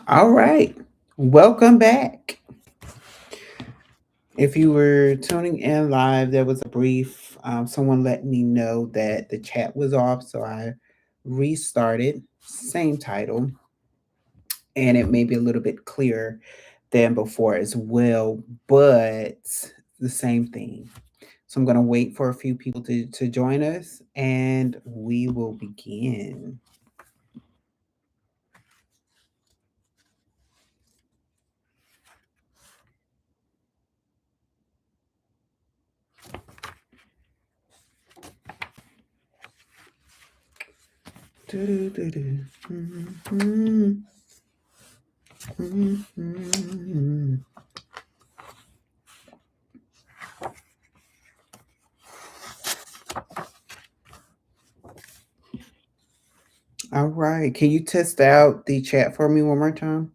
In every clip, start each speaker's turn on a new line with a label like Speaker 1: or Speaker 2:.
Speaker 1: All right. Welcome back. If you were tuning in live, there was a brief, someone let me know that the chat was off. So I restarted, same title, and it may be a little bit clearer than before as well, but the same thing. So I'm going to wait for a few people to join us and we will begin. Doo-doo-doo-doo. Mhm. Mhm. All right. Can you test out the chat for me one more time?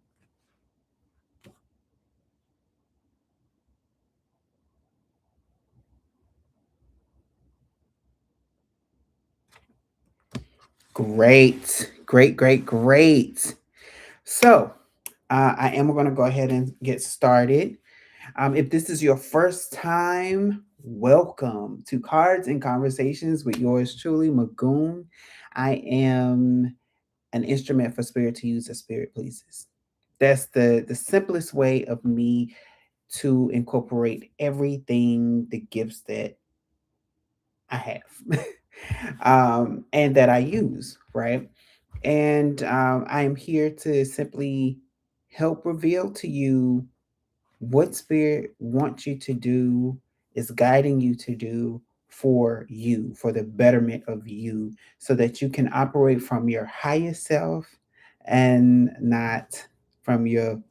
Speaker 1: Great. Great, great, great. So, I am going to go ahead and get started. If this is your first time, welcome to Cards and Conversations with yours truly, Magoon. I am an instrument for spirit to use as spirit pleases. That's the simplest way of me to incorporate everything, the gifts that I have and that I use, right? And I am here to simply help reveal to you what spirit wants you to do, is guiding you to do for you, for the betterment of you, so that you can operate from your highest self and not from your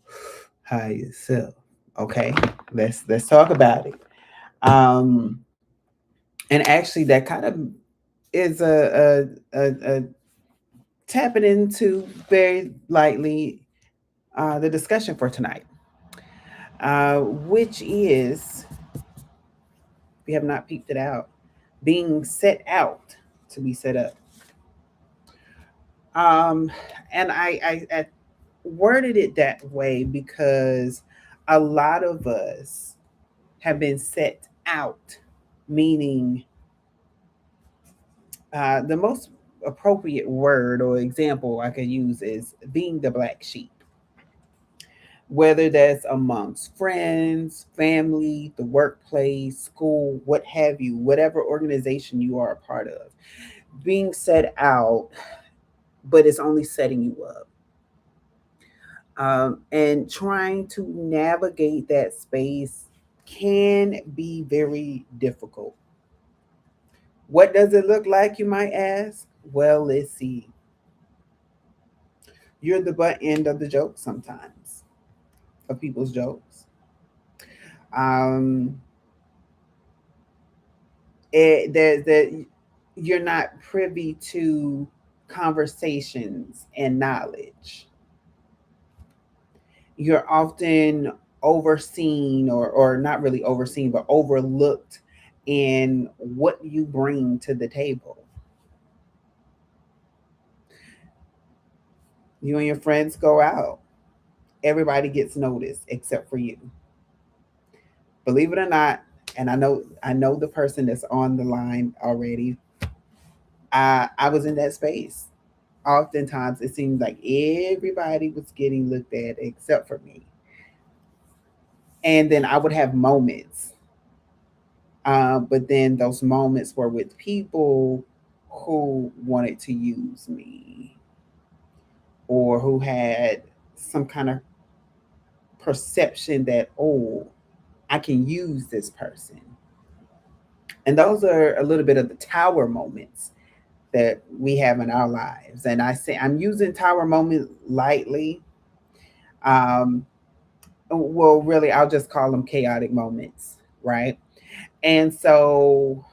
Speaker 1: highest self. Okay, let's talk about it. Um, and actually, that kind of is a tapping into very lightly the discussion for tonight, which is, we have not peeped it out, being set out to be set up. Um, and I worded it that way because a lot of us have been set out, meaning the most appropriate word or example I could use is being the black sheep, whether that's amongst friends, family, the workplace, school, what have you, whatever organization you are a part of, being set out, but it's only setting you up. And trying to navigate that space can be very difficult. What does it look like, you might ask? Well, let's see. You're the butt end of the joke sometimes, of people's jokes. Um, that you're not privy to conversations and knowledge. You're often overseen, or not really overseen, but overlooked in what you bring to the table. You and your friends go out, everybody gets noticed except for you. Believe it or not, and I know the person that's on the line already. I was in that space. Oftentimes it seems like everybody was getting looked at except for me. And then I would have moments, but then those moments were with people who wanted to use me, or who had some kind of perception that, oh, I can use this person. And those are a little bit of the tower moments that we have in our lives. And I say I'm using tower moment lightly. Um, well, really, I'll just call them chaotic moments, right? And so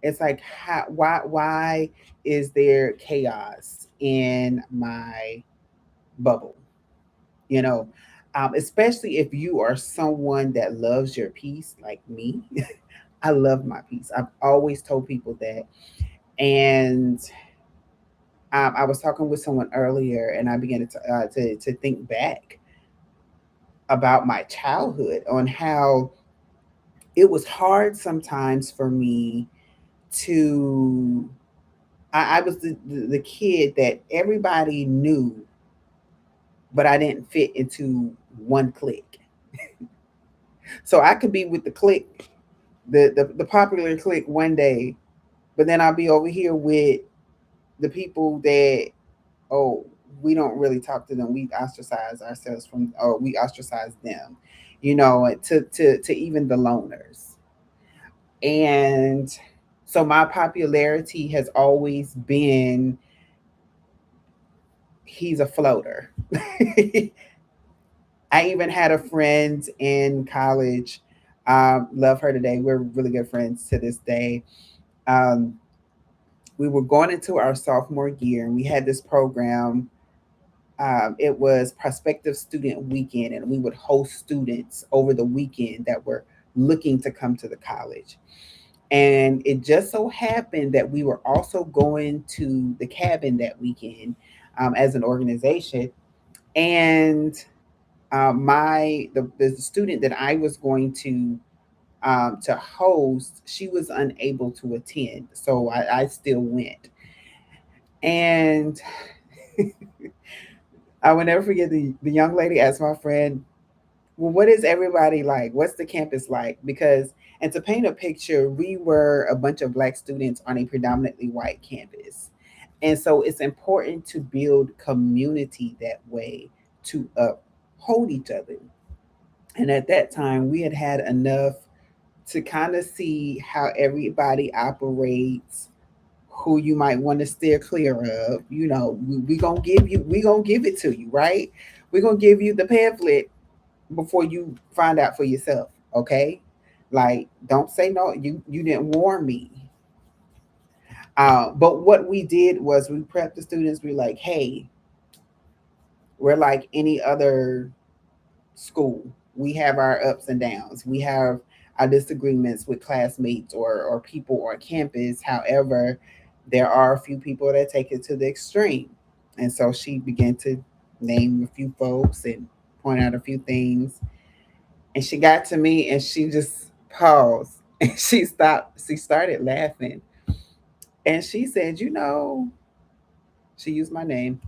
Speaker 1: it's like, why is there chaos in my bubble? You know, especially if you are someone that loves your peace, like me. I love my peace. I've always told people that, and I was talking with someone earlier, and I began to think back about my childhood on how it was hard sometimes for me to. I was the kid that everybody knew, but I didn't fit into one clique. So I could be with the clique, the popular clique one day, but then I'll be over here with the people that, oh, we don't really talk to them. We ostracize ourselves from, or we ostracize them, to even the loners. And so my popularity has always been, he's a floater. I even had a friend in college. Love her today. We're really good friends to this day. Um, we were going into our sophomore year, and we had this program. It was prospective student weekend, and we would host students over the weekend that were looking to come to the college. And it just so happened that we were also going to the cabin that weekend, as an organization. And the student that I was going to host, she was unable to attend, so I still went. And I will never forget the young lady asked my friend, well, what is everybody like? What's the campus like? Because, and to paint a picture, we were a bunch of Black students on a predominantly white campus. And so it's important to build community that way, to uphold each other. And at that time, we had had enough to kind of see how everybody operates, who you might want to steer clear of. We gonna give it to you, right? We're gonna give you the pamphlet before you find out for yourself, okay? Like, don't say no. You didn't warn me. But what we did was we prepped the students. We were like, hey, we're like any other school. We have our ups and downs. We have our disagreements with classmates or people on campus. However, there are a few people that take it to the extreme. And so she began to name a few folks and point out a few things. And she got to me and she just paused and she stopped. She started laughing. And she said, she used my name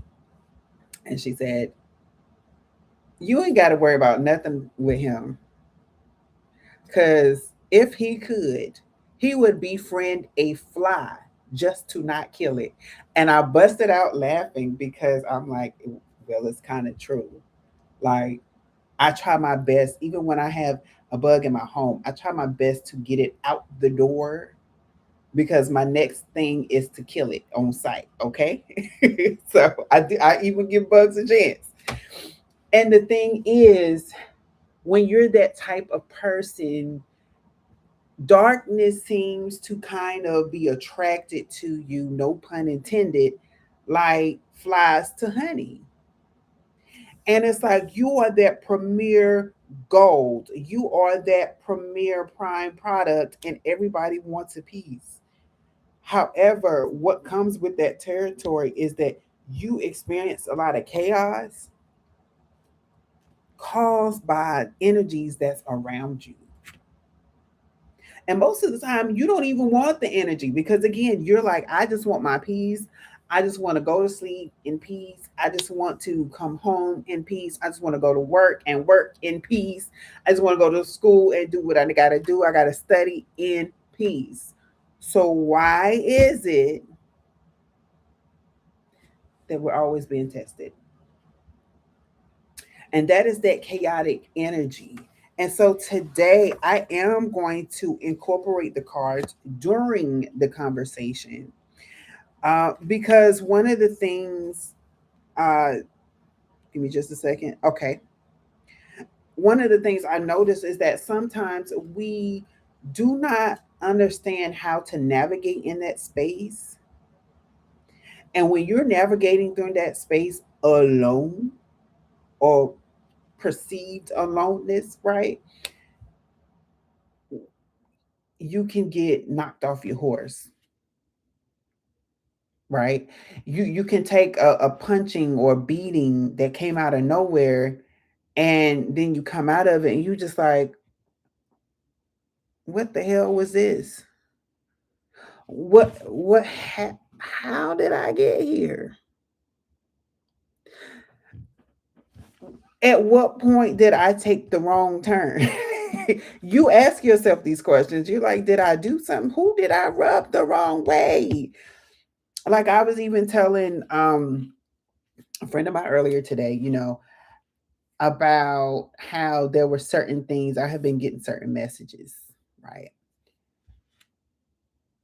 Speaker 1: and she said, you ain't got to worry about nothing with him. Because if he could, he would befriend a fly just to not kill it. And I busted out laughing because I'm like, well, it's kind of true. Like, I try my best, even when I have a bug in my home, I try my best to get it out the door because my next thing is to kill it on site. Okay. So I even give bugs a chance. And the thing is, when you're that type of person, darkness seems to kind of be attracted to you, no pun intended, like flies to honey. And it's like you are that premier gold, you are that premier prime product, and everybody wants a piece. However, what comes with that territory is that you experience a lot of chaos caused by energies that's around you. And most of the time, you don't even want the energy because, again, you're like, I just want my peace. I just want to go to sleep in peace. I just want to come home in peace. I just want to go to work and work in peace. I just want to go to school and do what I got to do. I got to study in peace. So, why is it that we're always being tested? And that is that chaotic energy. And so today I am going to incorporate the cards during the conversation, because one of the things, uh, give me just a second. Okay. One of the things I notice is that sometimes we do not understand how to navigate in that space. And when you're navigating through that space alone or perceived aloneness, right? You can get knocked off your horse. right? You can take a punching or beating that came out of nowhere, and then you come out of it and you just like, what the hell was this? How did I get here? At what point did I take the wrong turn? You ask yourself these questions. You're like, did I do something? Who did I rub the wrong way? Like I was even telling a friend of mine earlier today, about how there were certain things I have been getting certain messages, right?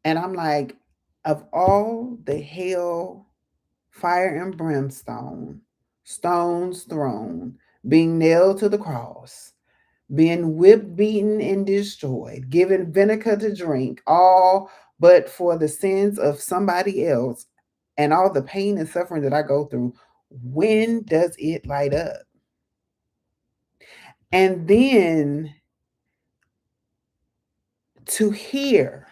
Speaker 1: And I'm like, of all the hell, fire and brimstone, stones thrown, being nailed to the cross, being whipped, beaten, and destroyed, given vinegar to drink, all but for the sins of somebody else, and all the pain and suffering that I go through, when does it light up? And then to hear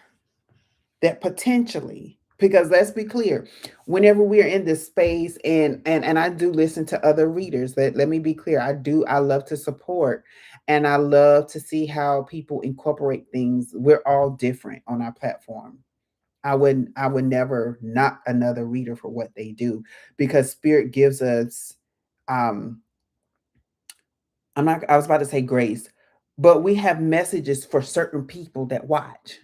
Speaker 1: that potentially, because let's be clear, whenever we're in this space, and I do listen to other readers, let me be clear, I love to support, and I love to see how people incorporate things. We're all different on our platform. I would never knock another reader for what they do, because spirit gives us, um I was about to say grace, but we have messages for certain people that watch.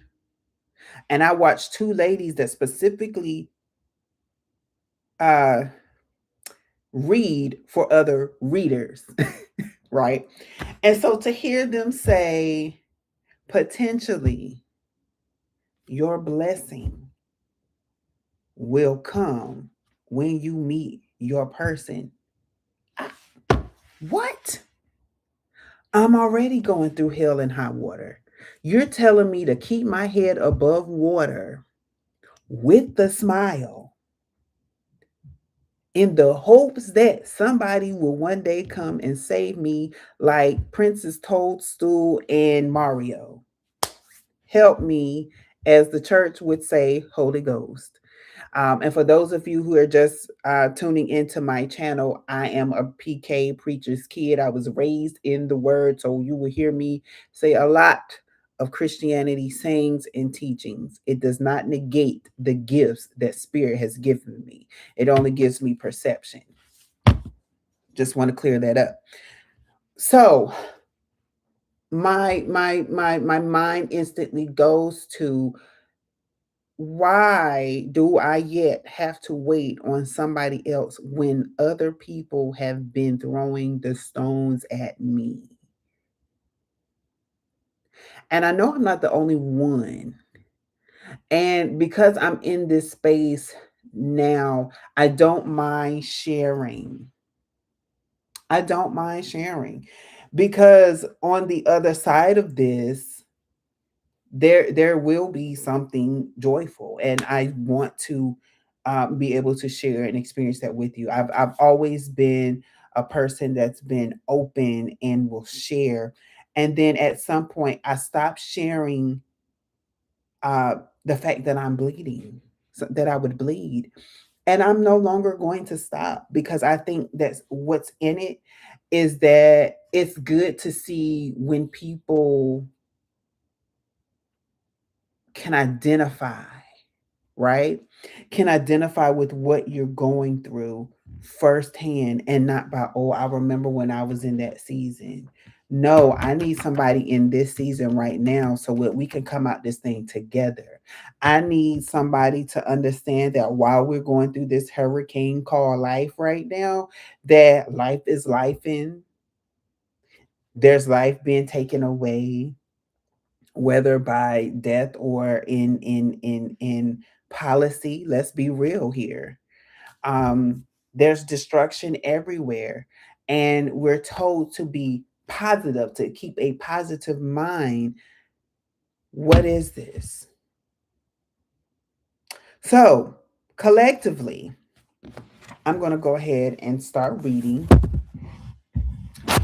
Speaker 1: And I watched two ladies that specifically uh, read for other readers, right? And so to hear them say, potentially, your blessing will come when you meet your person. I- what? I'm already going through hell and high water. You're telling me to keep my head above water with the smile, in the hopes that somebody will one day come and save me, like Princess Toadstool and Mario. Help me, as the church would say, Holy Ghost. And for those of you who are just tuning into my channel, I am a PK preacher's kid. I was raised in the word, so you will hear me say a lot of Christianity sayings and teachings. It does not negate the gifts that Spirit has given me, it only gives me perception. Just want to clear that up. So my mind instantly goes to, why do I yet have to wait on somebody else when other people have been throwing the stones at me? And I know I'm not the only one. And because I'm in this space now, I don't mind sharing. I don't mind sharing, because on the other side of this, there will be something joyful, and I want to be able to share and experience that with you. I've always been a person that's been open and will share, and then at some point I stopped sharing uh, the fact that I'm bleeding, so that I would bleed, and I'm no longer going to stop, because I think that's what's in it, is that it's good to see when people can identify, right? Can identify with what you're going through firsthand, and not by, oh, I remember when I was in that season. No, I need somebody in this season right now so that we can come out this thing together. I need somebody to understand that while we're going through this hurricane called life right now, that life is life in, there's life being taken away, whether by death or in policy. Let's be real here. There's destruction everywhere, and we're told to be positive, to keep a positive mind. What is this? So collectively, I'm going to go ahead and start reading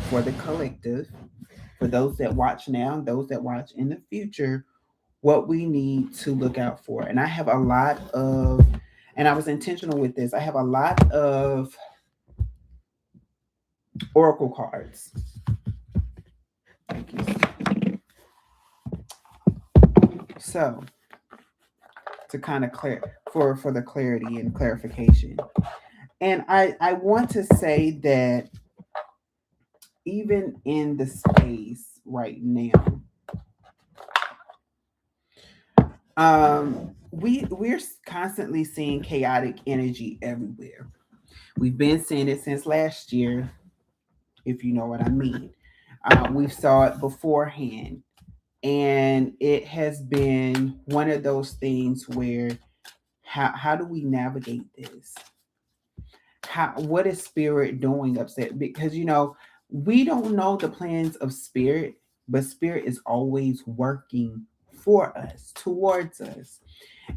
Speaker 1: for the collective, for those that watch now, those that watch in the future, what we need to look out for. And I have a lot of, And I was intentional with this. I have a lot of oracle cards. Thank you. So to kind of clear for the clarity and clarification. And I want to say that even in the space right now, we're constantly seeing chaotic energy everywhere. We've been seeing it since last year, if you know what I mean. We've saw it beforehand, and it has been one of those things where how do we navigate this? How what is spirit doing upset? Because we don't know the plans of spirit, but spirit is always working for us, towards us.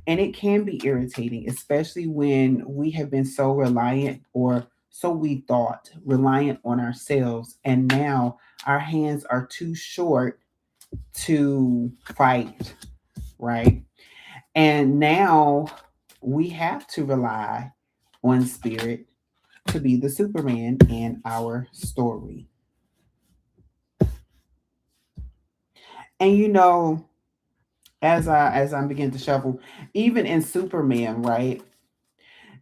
Speaker 1: And it can be irritating, especially when we have been so reliant, or so we thought reliant on ourselves, and now our hands are too short to fight, right? And now we have to rely on spirit to be the Superman in our story. And as I'm beginning to shuffle, even in Superman, right?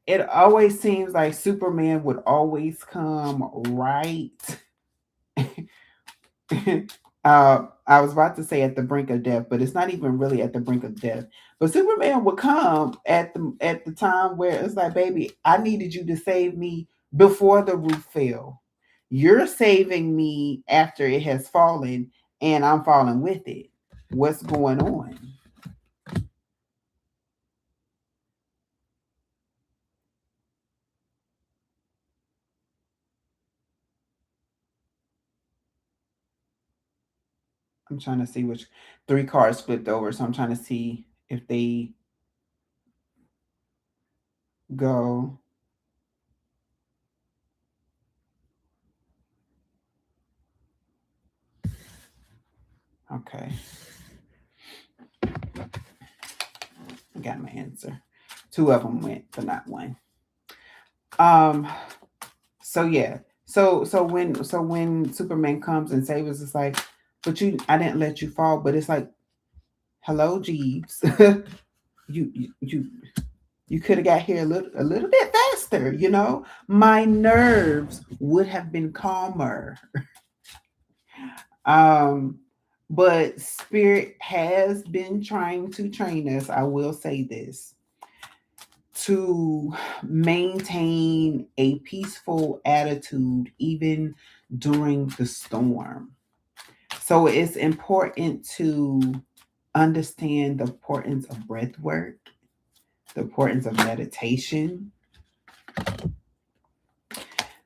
Speaker 1: It always seems like Superman would always come right. I was about to say at the brink of death, but it's not even really at the brink of death. But Superman would come at the time where it's like, baby, I needed you to save me before the roof fell. You're saving me after it has fallen, and I'm falling with it. What's going on? I'm trying to see which three cards flipped over, so I'm trying to see if they go. Okay, I got my answer. Two of them went, but not one. Um. So yeah. So when Superman comes and saves us, it's like, but I didn't let you fall. But it's like, hello, Jeeves. You you could have got here a little bit faster. My nerves would have been calmer. Um, but Spirit has been trying to train us. I will say this, to maintain a peaceful attitude even during the storm. So it's important to understand the importance of breath work, the importance of meditation,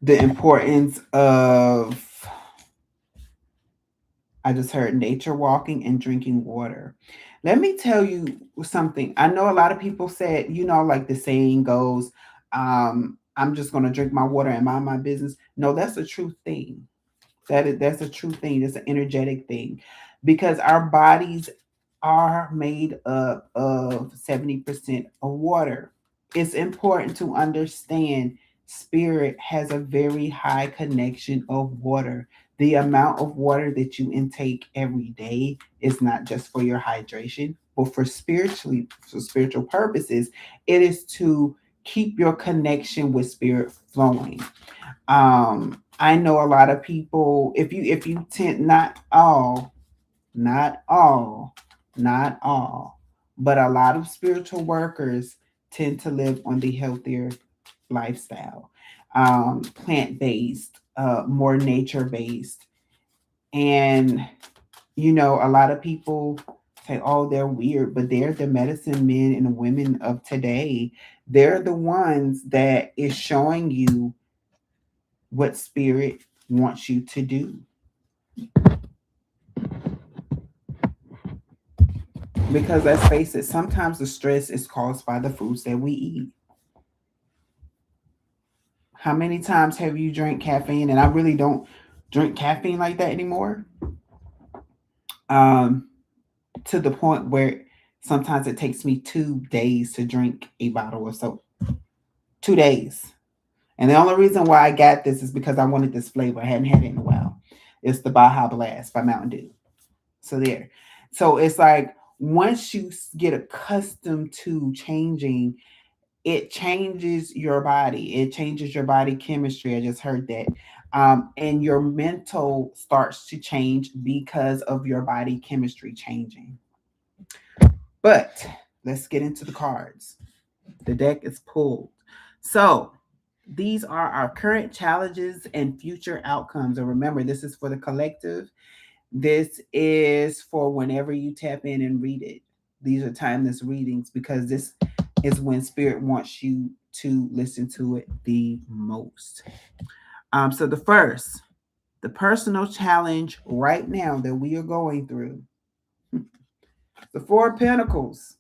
Speaker 1: the importance of, I just heard, nature walking and drinking water. Let me tell you something. I know a lot of people said, like the saying goes, I'm just going to drink my water and mind my business. No, that's a true thing. That's a true thing. It's an energetic thing, because our bodies are made up of 70% of water. It's important to understand spirit has a very high connection of water. The amount of water that you intake every day is not just for your hydration, but for spiritual purposes. It is to keep your connection with spirit flowing. I know a lot of people, if you tend, not all, not all, but a lot of spiritual workers tend to live on the healthier lifestyle, plant based, more nature based. And, a lot of people say, oh, they're weird, but they're the medicine men and women of today. They're the ones that is showing you what spirit wants you to do. Because let's face it, sometimes the stress is caused by the foods that we eat. How many times have you drank caffeine? And I really don't drink caffeine like that anymore. Um, to the point where sometimes it takes me 2 days to drink a bottle of soap. 2 days. And the only reason why I got this is because I wanted this flavor. I hadn't had it in a while. It's the Baja Blast by Mountain Dew. So there. So it's like once you get accustomed to changing, it changes your body. It changes your body chemistry. I just heard that. And your mental starts to change because of your body chemistry changing. But let's get into the cards. The deck is pulled. So these are our current challenges and future outcomes. And remember, this is for the collective. This is for whenever you tap in and read it. These are timeless readings because this is when spirit wants you to listen to it the most. So the personal challenge right now that we are going through, the Four of Pentacles.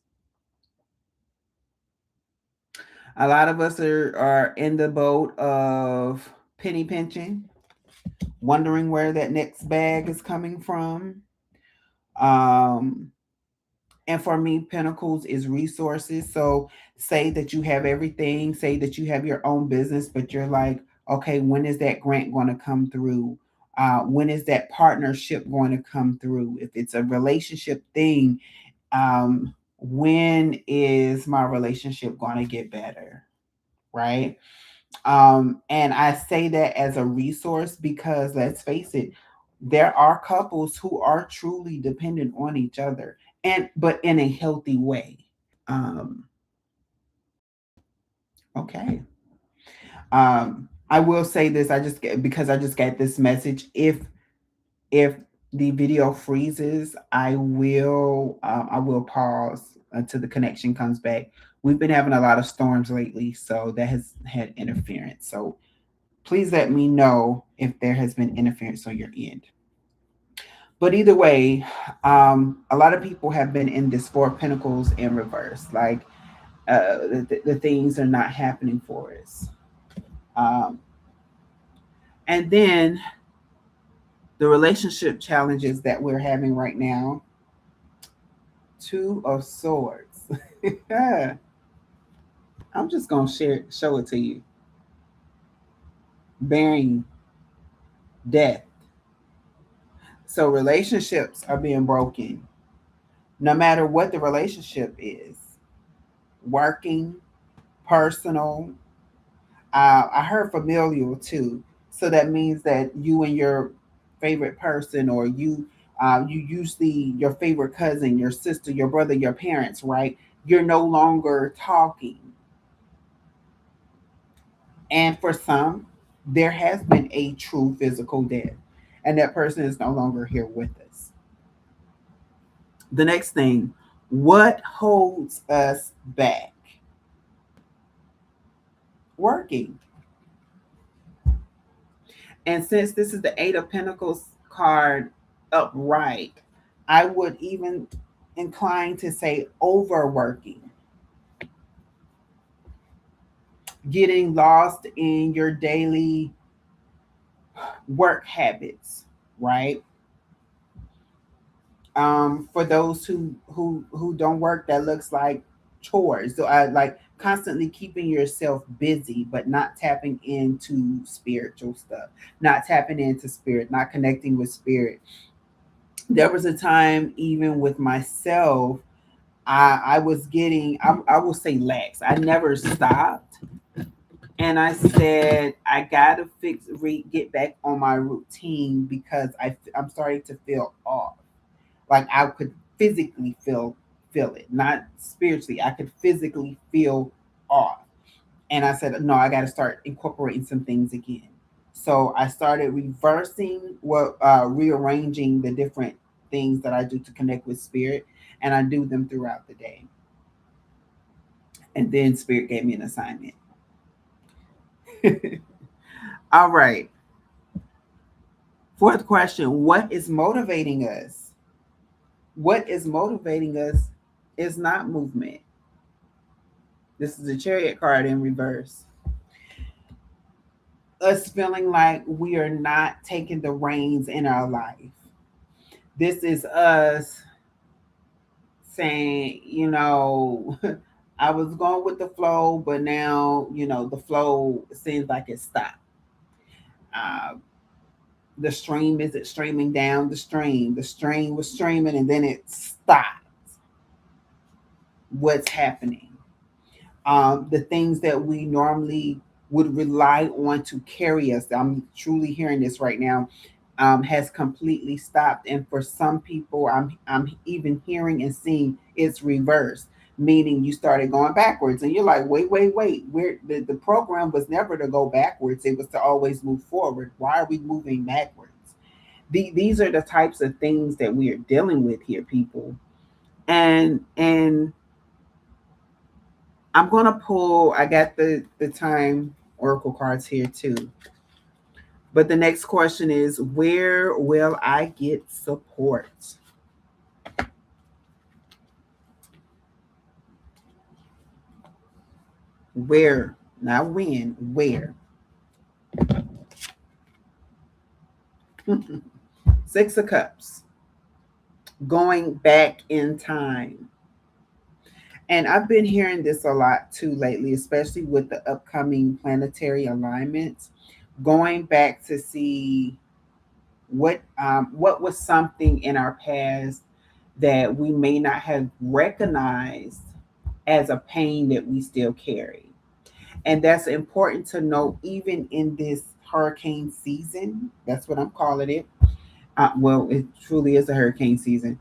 Speaker 1: A lot of us are in the boat of penny pinching, wondering where that next bag is coming from. Um, and for me, Pentacles is resources. So say that you have everything, say that you have your own business, but you're like, okay, when is that grant going to come through? When is that partnership going to come through? If it's a relationship thing, when is my relationship going to get better? Right? And I say that as a resource because let's face it, there are couples who are truly dependent on each other, and but in a healthy way. Um, okay. I will say this. Because I just got this message. If the video freezes, I will pause until the connection comes back. We've been having a lot of storms lately, so that has had interference. So please let me know if there has been interference on your end. But either way, a lot of people have been in this Four of Pentacles in reverse. Like the things are not happening for us. Um, and then the relationship challenges that we're having right now. Two of Swords. I'm just gonna show it to you. Bearing death. So relationships are being broken, no matter what the relationship is. Working, personal. I heard familial too. So that means that you and your favorite person, or you usually your favorite cousin, your sister, your brother, your parents, right? You're no longer talking. And for some, there has been a true physical death, and that person is no longer here with us. The next thing, what holds us back? Working. And since this is the Eight of Pentacles card upright, I would even incline to say overworking, getting lost in your daily work habits, right? For those who don't work, that looks like chores. So I like constantly keeping yourself busy, but not tapping into spiritual stuff, not tapping into spirit, not connecting with spirit. There was a time, even with myself, I was getting, I will say lax. I never stopped. And I said, I gotta get back on my routine because I'm starting to feel off. Like I could physically feel it, not spiritually. I could physically feel off. And I said, no, I got to start incorporating some things again. So I started rearranging the different things that I do to connect with spirit, and I do them throughout the day. And then spirit gave me an assignment. All right. Fourth question, what is motivating us? What is motivating us is not movement. This is a Chariot card in reverse. Us feeling like we are not taking the reins in our life. This is us saying, I was going with the flow, but now, the flow seems like it stopped. Uh, the stream isn't streaming down the stream. The stream was streaming and then it stopped. What's happening? The things that we normally would rely on to carry us. I'm truly hearing this right now. Has completely stopped, and for some people, I'm even hearing and seeing it's reversed, meaning you started going backwards, and you're like, wait, where the program was never to go backwards; it was to always move forward. Why are we moving backwards? These are the types of things that we are dealing with here, people, and I'm gonna pull. I got the time oracle cards here too. But the next question is, where will I get support? Where, not when, where? Six of Cups, going back in time. And I've been hearing this a lot too lately, especially with the upcoming planetary alignments. Going back to see what was something in our past that we may not have recognized as a pain that we still carry. And that's important to know even in this hurricane season. That's what I'm calling it. Well, it truly is a hurricane season,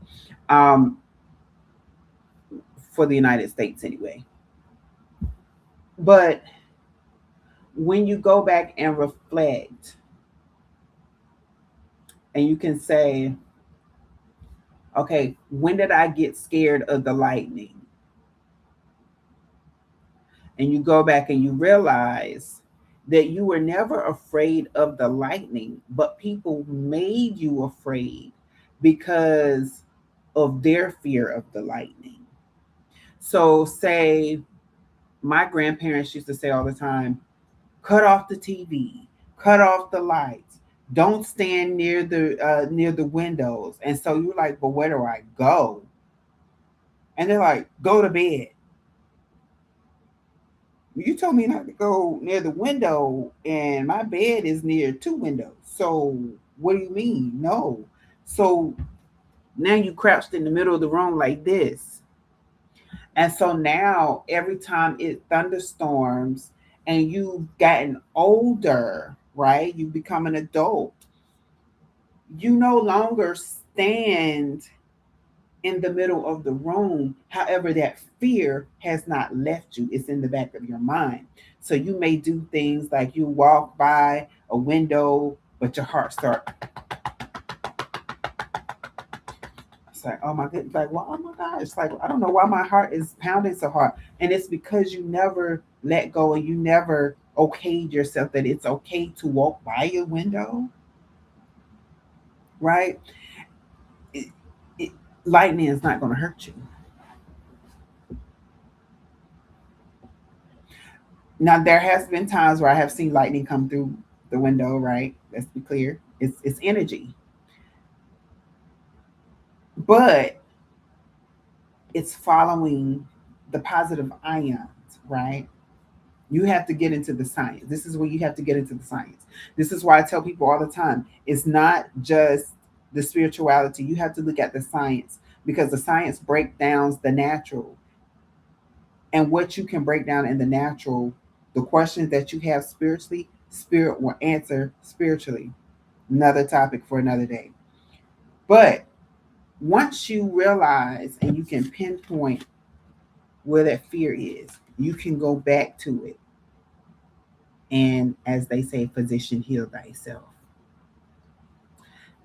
Speaker 1: um, for the United States anyway. But when you go back and reflect, and you can say, okay, when did I get scared of the lightning? And you go back and you realize that you were never afraid of the lightning, but people made you afraid because of their fear of the lightning. So, say my grandparents used to say all the time, cut off the TV, cut off the lights, don't stand near the windows. And so you're like, but where do I go? And they're like, go to bed. You told me not to go near the window, and my bed is near two windows. So what do you mean? No. So now you crouched in the middle of the room like this. And so now every time it thunderstorms and you've gotten older, right? You become an adult. You no longer stand in the middle of the room. However, that fear has not left you. It's in the back of your mind. So you may do things like you walk by a window, but your heart starts. It's like, oh my goodness, like, well, oh my gosh, it's like, I don't know why my heart is pounding so hard. And it's because you never let go and you never okayed yourself that it's okay to walk by your window, right? It, it, lightning is not going to hurt you. Now, there has been times where I have seen lightning come through the window, right? Let's be clear. It's energy. But it's following the positive ions, right? You have to get into the science. This is where you have to get into the science. This is why I tell people all the time, it's not just the spirituality. You have to look at the science because the science breaks down the natural. And what you can break down in the natural, the questions that you have spiritually, spirit will answer spiritually. Another topic for another day. But once you realize and you can pinpoint where that fear is, you can go back to it. And as they say, physician, heal thyself.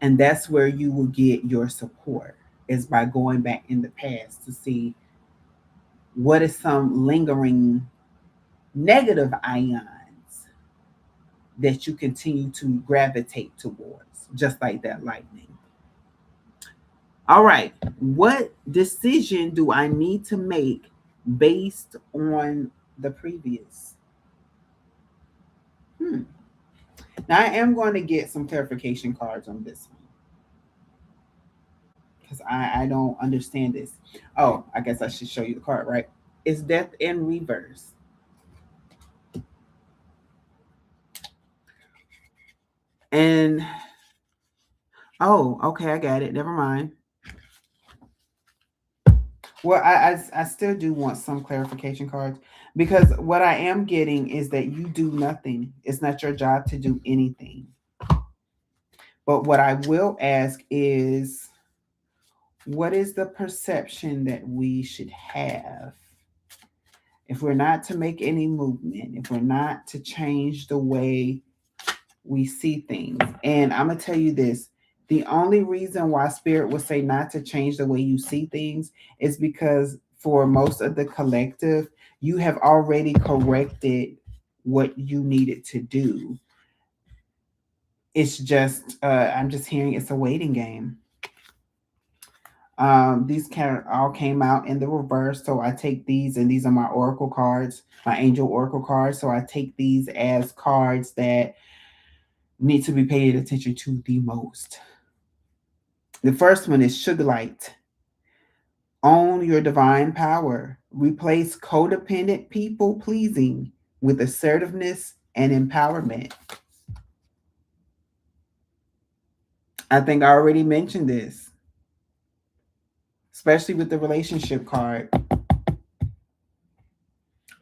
Speaker 1: And that's where you will get your support, is by going back in the past to see what is some lingering negative ions that you continue to gravitate towards, just like that lightning. All right, what decision do I need to make based on the previous? Hmm. Now, I am going to get some clarification cards on this one because I don't understand this. Oh, I guess I should show you the card, right? It's death in reverse. And oh, okay, I got it. Never mind. Well, I still do want some clarification cards because what I am getting is that you do nothing. It's not your job to do anything. But what I will ask is, what is the perception that we should have if we're not to make any movement, if we're not to change the way we see things? And I'm going to tell you this, the only reason why Spirit would say not to change the way you see things is because for most of the collective, you have already corrected what you needed to do. It's just, I'm just hearing it's a waiting game. These all came out in the reverse, so I take these, and these are my oracle cards, my angel oracle cards. So I take these as cards that need to be paid attention to the most. The first one is Sugar Light. Own your divine power. Replace codependent people pleasing with assertiveness and empowerment. I think I already mentioned this, especially with the relationship card.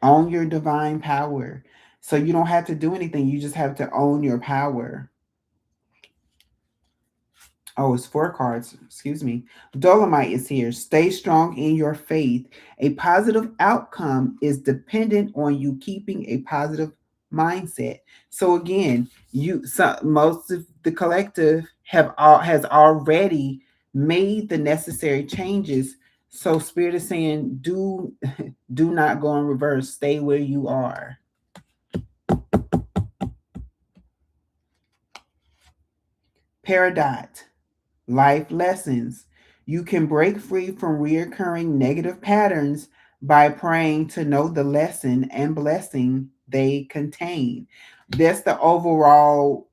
Speaker 1: Own your divine power. So you don't have to do anything. You just have to own your power. Oh, it's 4 cards. Excuse me. Dolomite is here. Stay strong in your faith. A positive outcome is dependent on you keeping a positive mindset. So again, most of the collective has already made the necessary changes. So Spirit is saying, do not go in reverse. Stay where you are. Peridot. Life lessons. You can break free from reoccurring negative patterns by praying to know the lesson and blessing they contain. That's the overall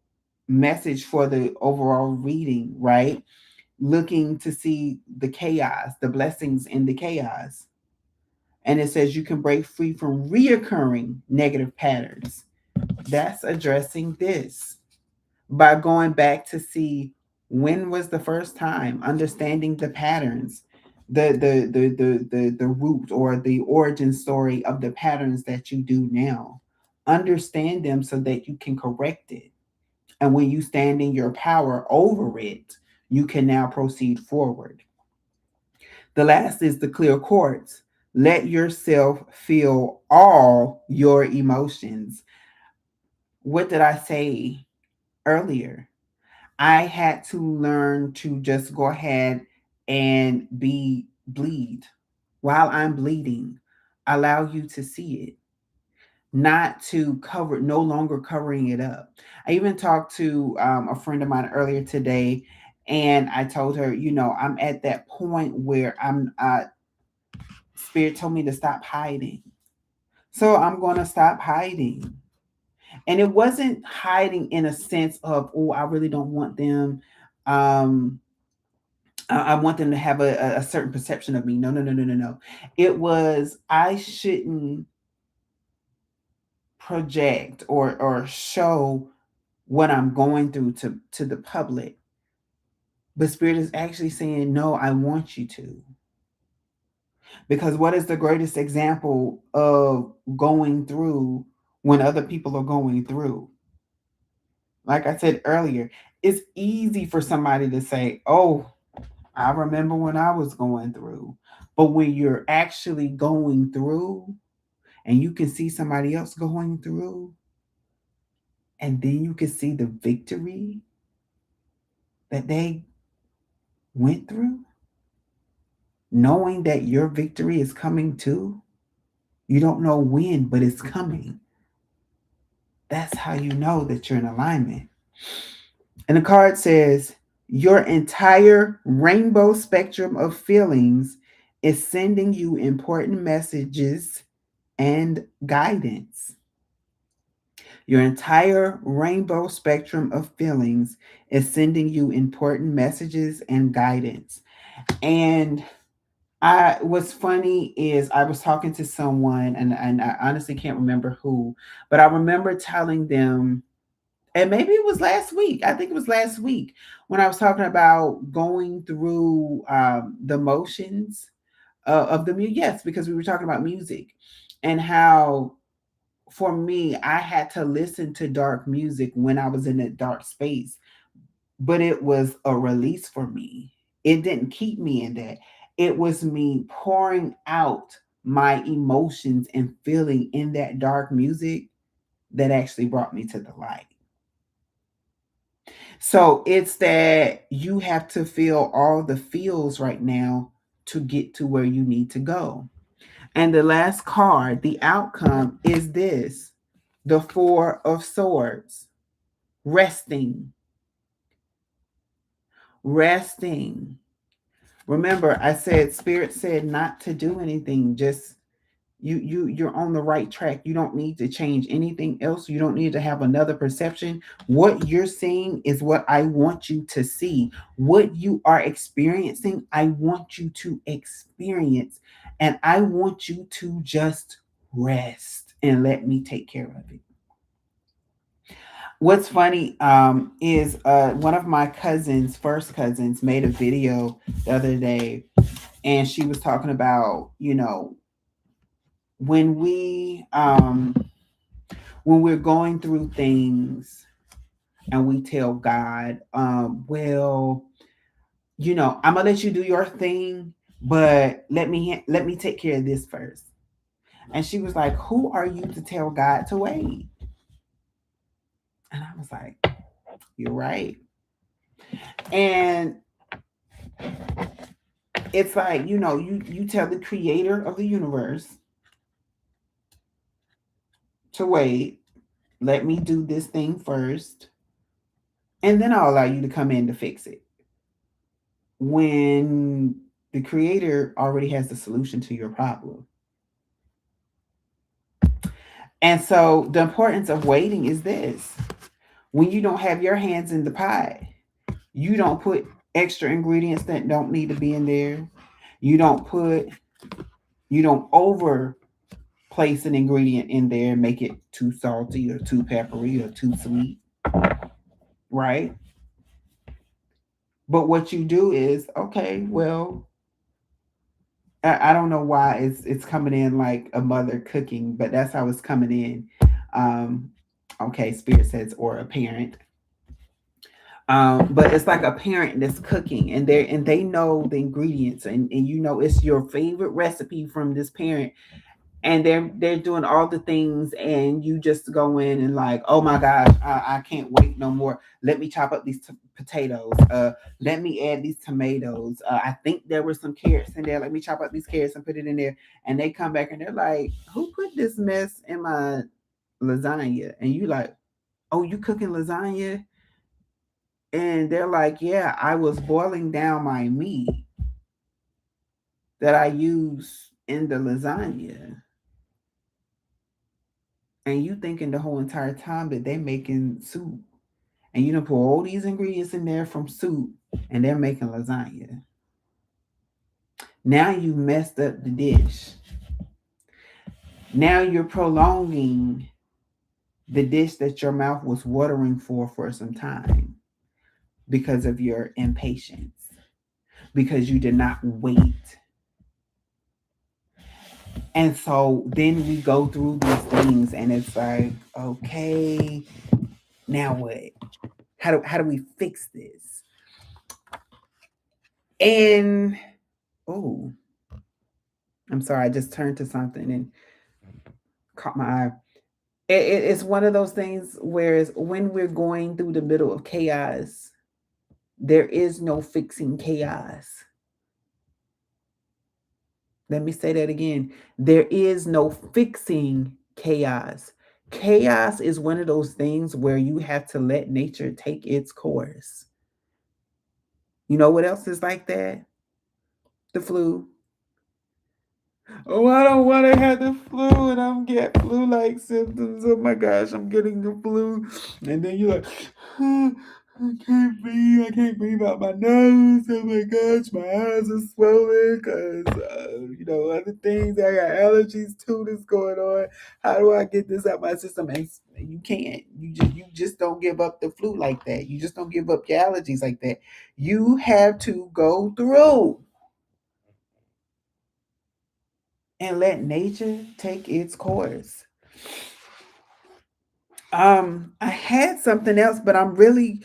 Speaker 1: message for the overall reading, right? Looking to see the chaos, the blessings in the chaos. And it says you can break free from reoccurring negative patterns. That's addressing this by going back to see when was the first time, understanding the patterns, the root or the origin story of the patterns that you do now. Understand them so that you can correct it. And when you stand in your power over it, you can now proceed forward. The last is the clear quartz. Let yourself feel all your emotions. What did I say earlier? I had to learn to just go ahead and bleed while I'm bleeding. Allow you to see it, not to cover, no longer covering it up. I even talked to a friend of mine earlier today, and I told her, I'm at that point where Spirit told me to stop hiding. So I'm going to stop hiding. And it wasn't hiding in a sense of, oh, I really don't want them. I want them to have a certain perception of me. No, no, no, no, no, no. It was, I shouldn't project or show what I'm going through to the public. But Spirit is actually saying, no, I want you to. Because what is the greatest example of going through when other people are going through? Like I said earlier, it's easy for somebody to say, oh, I remember when I was going through. But when you're actually going through and you can see somebody else going through, and then you can see the victory that they went through, knowing that your victory is coming too. You don't know when, but it's coming. That's how you know that you're in alignment. And the card says, your entire rainbow spectrum of feelings is sending you important messages and guidance. Your entire rainbow spectrum of feelings is sending you important messages and guidance. And What's funny is I was talking to someone, and I honestly can't remember who, but I remember telling them, and maybe it was last week. I think it was last week when I was talking about going through the motions of the music. Yes, because we were talking about music and how for me I had to listen to dark music when I was in a dark space, but it was a release for me. It didn't keep me in that. It was me pouring out my emotions and feeling in that dark music that actually brought me to the light. So it's that you have to feel all the feels right now to get to where you need to go. And the last card, the outcome is this: the Four of Swords, resting, resting. Remember, I said Spirit said not to do anything. Just you're on the right track. You don't need to change anything else. You don't need to have another perception. What you're seeing is what I want you to see. What you are experiencing, I want you to experience. And I want you to just rest and let me take care of it. What's funny is one of my cousins, first cousins, made a video the other day, and she was talking about, when we're going through things and we tell God, well, I'm gonna let you do your thing, but let me take care of this first. And she was like, who are you to tell God to wait? And I was like, you're right. And it's like, you tell the creator of the universe to wait, let me do this thing first, and then I'll allow you to come in to fix it. When the creator already has the solution to your problem. And so the importance of waiting is this: when you don't have your hands in the pie, you don't put extra ingredients that don't need to be in there. You don't put, you don't over place an ingredient in there and make it too salty or too peppery or too sweet, right? But what you do is, okay, well, I don't know why it's coming in like a mother cooking, but that's how it's coming in. Um, okay, Spirit says, or a parent. But it's like a parent that's cooking, and they know the ingredients, and it's your favorite recipe from this parent, and they're doing all the things, and you just go in and like, oh my gosh, I can't wait no more. Let me chop up these potatoes. Let me add these tomatoes. I think there were some carrots in there. Let me chop up these carrots and put it in there. And they come back and they're like, who put this mess in my lasagna? And you like, oh, you cooking lasagna? And they're like, yeah, I was boiling down my meat that I use in the lasagna. And you thinking the whole entire time that they're making soup, and you don't put all these ingredients in there from soup, and they're making lasagna. Now you messed up the dish. Now you're prolonging the dish that your mouth was watering for some time because of your impatience, because you did not wait. And so then we go through these things, and it's like, okay, now what? How do we fix this? And oh, I'm sorry, I just turned to something and caught my eye. It's one of those things where when we're going through the middle of chaos, there is no fixing chaos. Let me say that again. There is no fixing chaos. Chaos is one of those things where you have to let nature take its course. You know what else is like that? The flu. Oh, I don't want to have the flu, and I'm getting flu-like symptoms. Oh my gosh, I'm getting the flu, and then you're like, "Oh, I can't breathe. I can't breathe out my nose. Oh my gosh, my eyes are swollen because other things. I got allergies too that's going on. How do I get this out my system?" And you can't. You just don't give up the flu like that. You just don't give up your allergies like that. You have to go through and let nature take its course. I had something else, but I really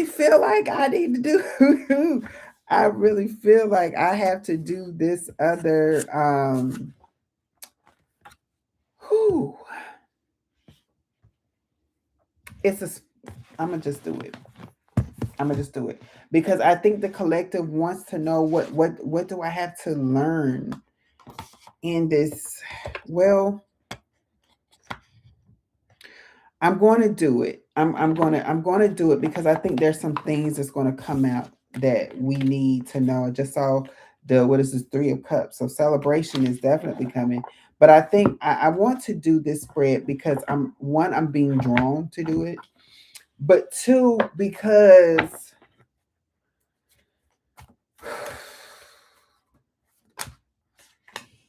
Speaker 1: feel like I need to do I really feel like I have to do this other whew, it's a I'm gonna just do it. I'm gonna just do it because I think the collective wants to know what do I have to learn in this. Well, I'm going to do it. I'm going to do it because I think there's some things that's going to come out that we need to know. I just saw the what is this 3 of Cups. So celebration is definitely coming. But I think I want to do this spread because I'm being drawn to do it. But two, because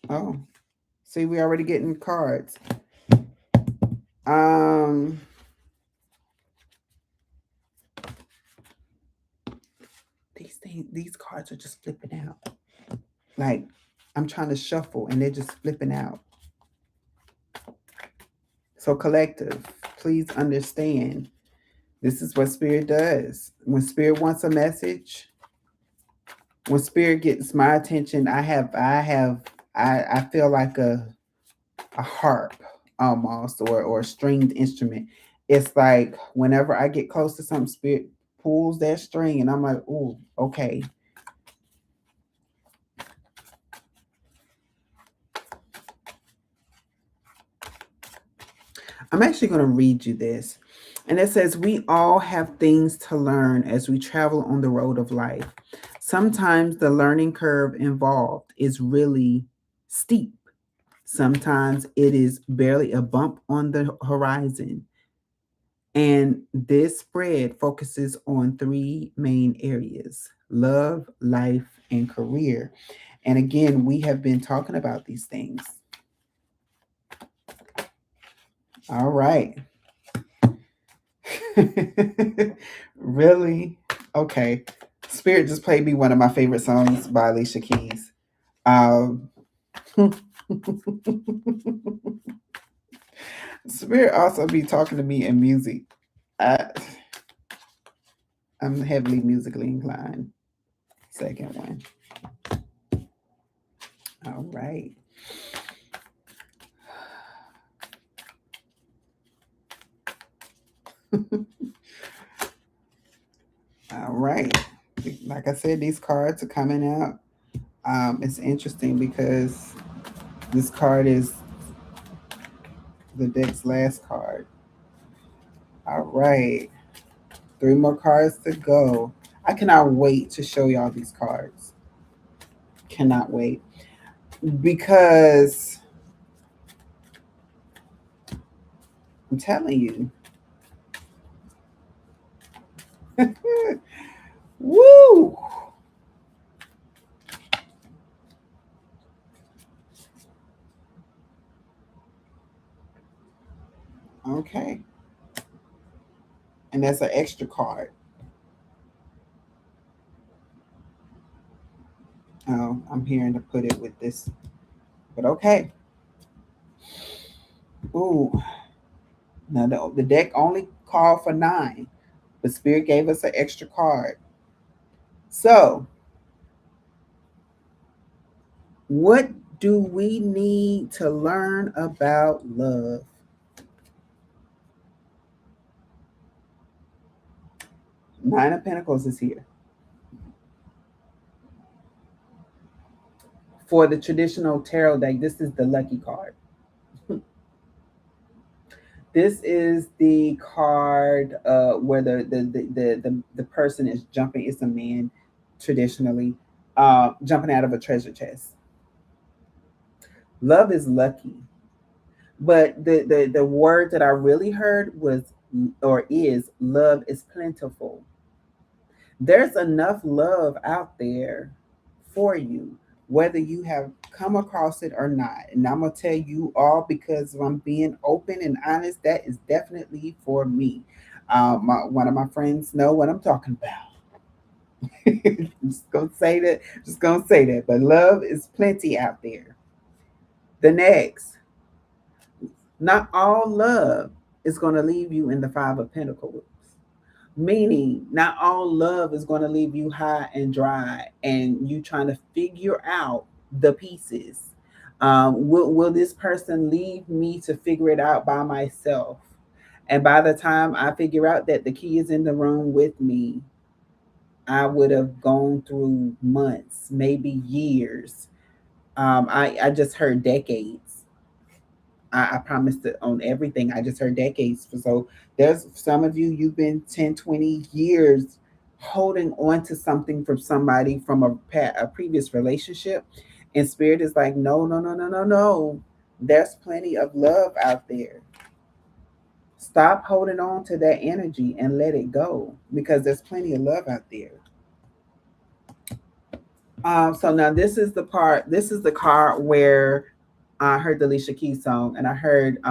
Speaker 1: oh, see, we already getting cards. Um these cards are just flipping out. Like I'm trying to shuffle and they're just flipping out. So, collective, please understand this is what spirit does. When spirit wants a message, when spirit gets my attention, I feel like a harp almost or a stringed instrument. It's like whenever I get close to something, spirit pulls that string and I'm like, oh, okay. I'm actually going to read you this. And it says, we all have things to learn as we travel on the road of life. Sometimes the learning curve involved is really steep. Sometimes it is barely a bump on the horizon. And this spread focuses on 3 main areas: love, life, and career. And again, we have been talking about these things. All right. Really? Okay. Spirit just played me one of my favorite songs by Alicia Keys. Um, Spirit also be talking to me in music. I, I'm heavily musically inclined. Second one. All right. All right. Like I said, these cards are coming out. It's interesting because this card is the deck's last card. All right. 3 more cards to go. I cannot wait to show y'all these cards. Cannot wait. Because I'm telling you. Woo! Okay. And that's an extra card. Oh, I'm hearing to put it with this. But okay. Ooh. Now the deck only called for 9, but Spirit gave us an extra card. So, what do we need to learn about love? 9 of Pentacles is here. For the traditional tarot deck, this is the lucky card. This is the card where the person is jumping. It's a man, traditionally, jumping out of a treasure chest. Love is lucky. But the word that I really heard was or is love is plentiful. There's enough love out there for you, whether you have come across it or not. And I'm gonna tell you all because if I'm being open and honest, that is definitely for me. One of my friends know what I'm talking about. Just gonna say that. Just gonna say that. But love is plenty out there. The next, not all love is gonna leave you in the Five of Pentacles. Meaning, not all love is going to leave you high and dry, and you trying to figure out the pieces. Will this person leave me to figure it out by myself? And by the time I figure out that the key is in the room with me, I would have gone through months, maybe years. I just heard decades. I promised it on everything. I just heard decades. So there's some of you, you've been 10, 20 years holding on to something from somebody from a previous relationship. And spirit is like, no, no, no, no, no, no. There's plenty of love out there. Stop holding on to that energy and let it go because there's plenty of love out there. So now this is the part, this is the card where I heard the Alicia Keys song and I heard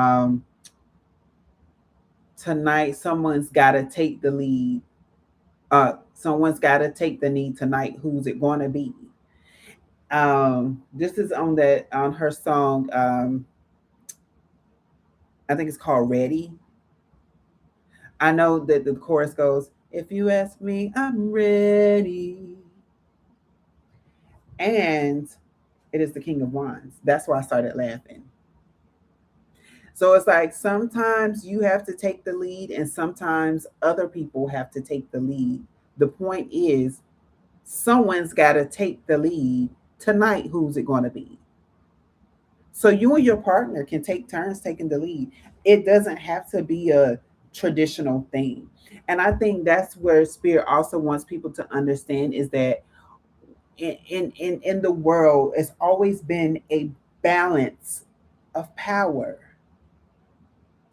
Speaker 1: tonight someone's got to take the lead. Someone's got to take the lead tonight. Who's it going to be? This is on that on her song. I think it's called Ready. I know that the chorus goes, "If you ask me, I'm ready," and it is the King of Wands. That's why I started laughing. So it's like sometimes you have to take the lead, and sometimes other people have to take the lead. The point is, someone's got to take the lead tonight. Who's it going to be? So you and your partner can take turns taking the lead. It doesn't have to be a traditional thing. And I think that's where spirit also wants people to understand is that in the world, it's always been a balance of power.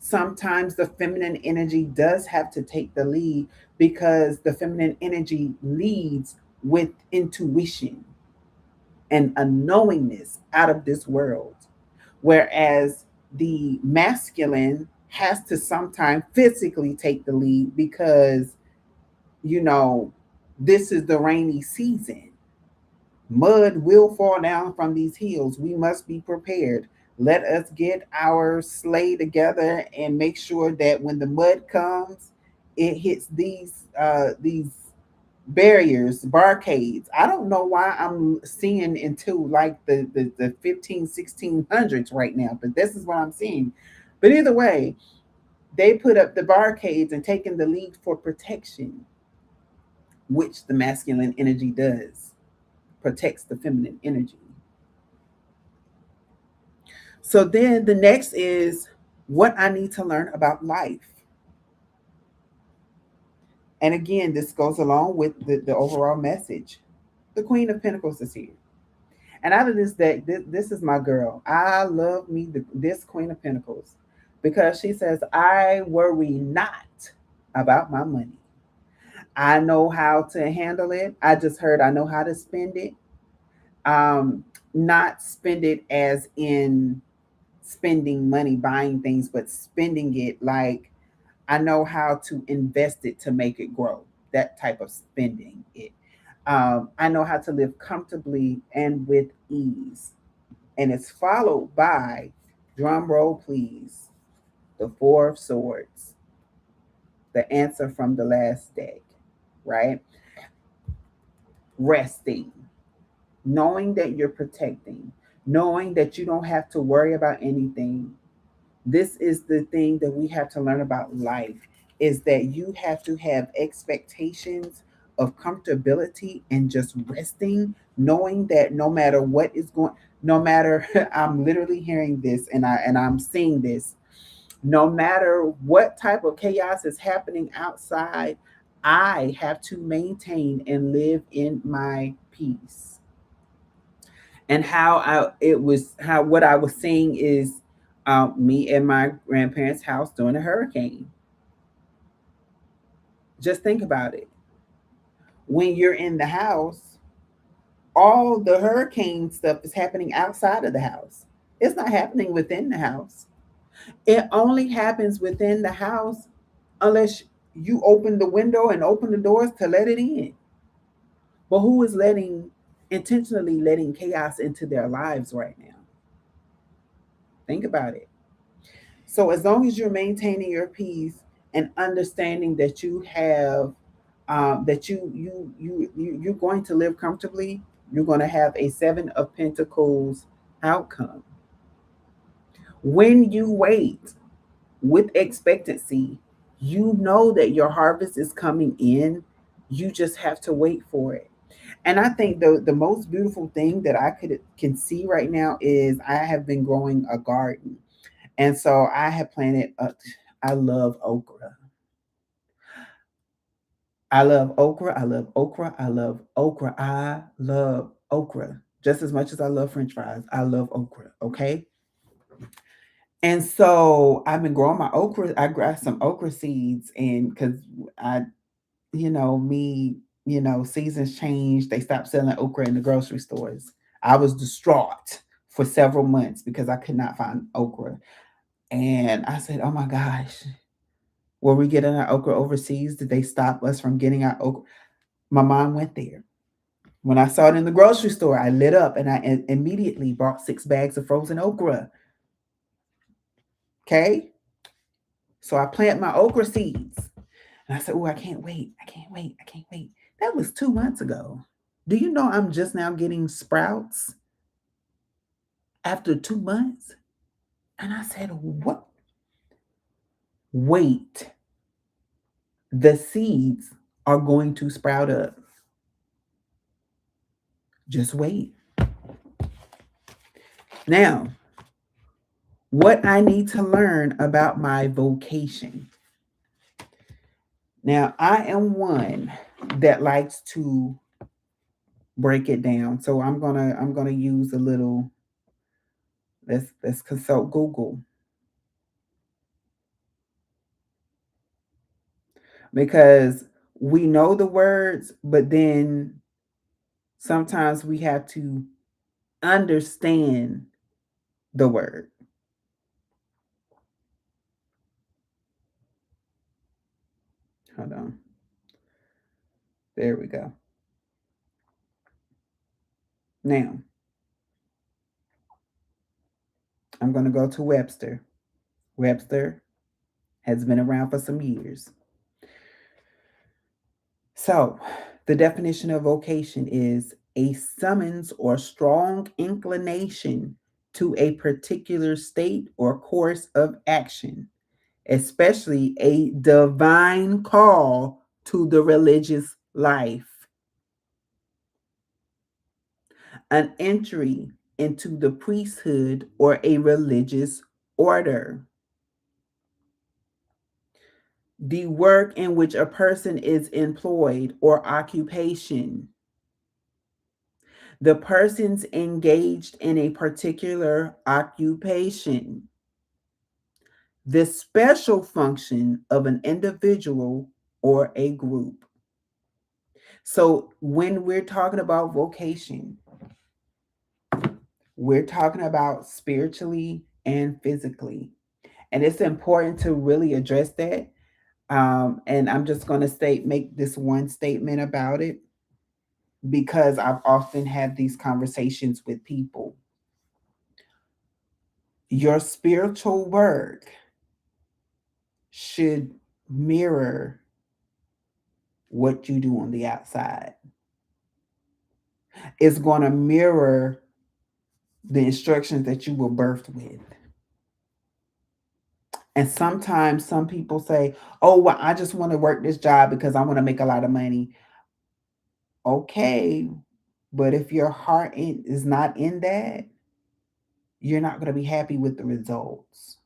Speaker 1: Sometimes the feminine energy does have to take the lead because the feminine energy leads with intuition and a knowingness out of this world. Whereas the masculine has to sometimes physically take the lead because, you know, this is the rainy season. Mud will fall down from these hills. We must be prepared. Let us get our sleigh together and make sure that when the mud comes, it hits these barriers, barricades. I don't know why I'm seeing into like the 15, 1600s right now, but this is what I'm seeing. But either way, they put up the barricades and taking the lead for protection, which the masculine energy does, protects the feminine energy. So then the next is what I need to learn about life. And again, this goes along with the overall message. The Queen of Pentacles is here. And out of this deck, this is my girl. I love me this Queen of Pentacles because she says, I worry not about my money. I know how to handle it. I just heard I know how to spend it. Not spend it as in spending money buying things, but spending it like I know how to invest it to make it grow. That type of spending it. I know how to live comfortably and with ease. And it's followed by, drum roll please, the Four of Swords, the answer from the last deck, right? Resting, knowing that you're protecting, knowing that you don't have to worry about anything. This is the thing that we have to learn about life is that you have to have expectations of comfortability and just resting, knowing that no matter what is going, no matter I'm literally hearing this and I'm seeing this, no matter what type of chaos is happening outside, I have to maintain and live in my peace. And how what I was seeing is me at my grandparents' house during a hurricane. Just think about it. When you're in the house, all the hurricane stuff is happening outside of the house. It's not happening within the house. It only happens within the house unless you open the window and open the doors to let it in. But who is intentionally letting chaos into their lives right now? Think about it. So as long as you're maintaining your peace and understanding that you have that you're going to live comfortably, you're going to have a 7 of Pentacles outcome. When you wait with expectancy, you know that your harvest is coming in. You just have to wait for it. And I think the most beautiful thing that I can see right now is I have been growing a garden. And so I have planted I love okra. I love okra. I love okra. I love okra. I love okra. Just as much as I love French fries, I love okra. Okay. And so I've been growing my okra. I grabbed some okra seeds, and because I, me, seasons change. They stopped selling okra in the grocery stores. I was distraught for several months because I could not find okra. And I said, oh my gosh, were we getting our okra overseas? Did they stop us from getting our okra? My mind went there. When I saw it in the grocery store, I lit up and I immediately bought 6 bags of frozen okra. Okay. So I plant my okra seeds. And I said, oh, I can't wait. I can't wait. I can't wait. That was 2 months ago. Do you know I'm just now getting sprouts after 2 months? And I said, what? Wait. The seeds are going to sprout up. Just wait. Now, what I need to learn about my vocation. Now, I am one that likes to break it down. So I'm gonna use a little. Let's consult Google, because we know the words, but then sometimes we have to understand the word. Hold on. There we go. Now, I'm going to go to Webster. Webster has been around for some years. So, the definition of vocation is a summons or strong inclination to a particular state or course of action, especially a divine call to the religious life, an entry into the priesthood or a religious order, the work in which a person is employed or occupation, the persons engaged in a particular occupation, the special function of an individual or a group. So when we're talking about vocation, we're talking about spiritually and physically. And it's important to really address that. And I'm just going to make this one statement about it, because I've often had these conversations with people. Your spiritual work should mirror what you do on the outside. It's going to mirror the instructions that you were birthed with. And sometimes some people say, oh, well, I just want to work this job because I want to make a lot of money. Okay, but if your heart is not in that, you're not going to be happy with the results.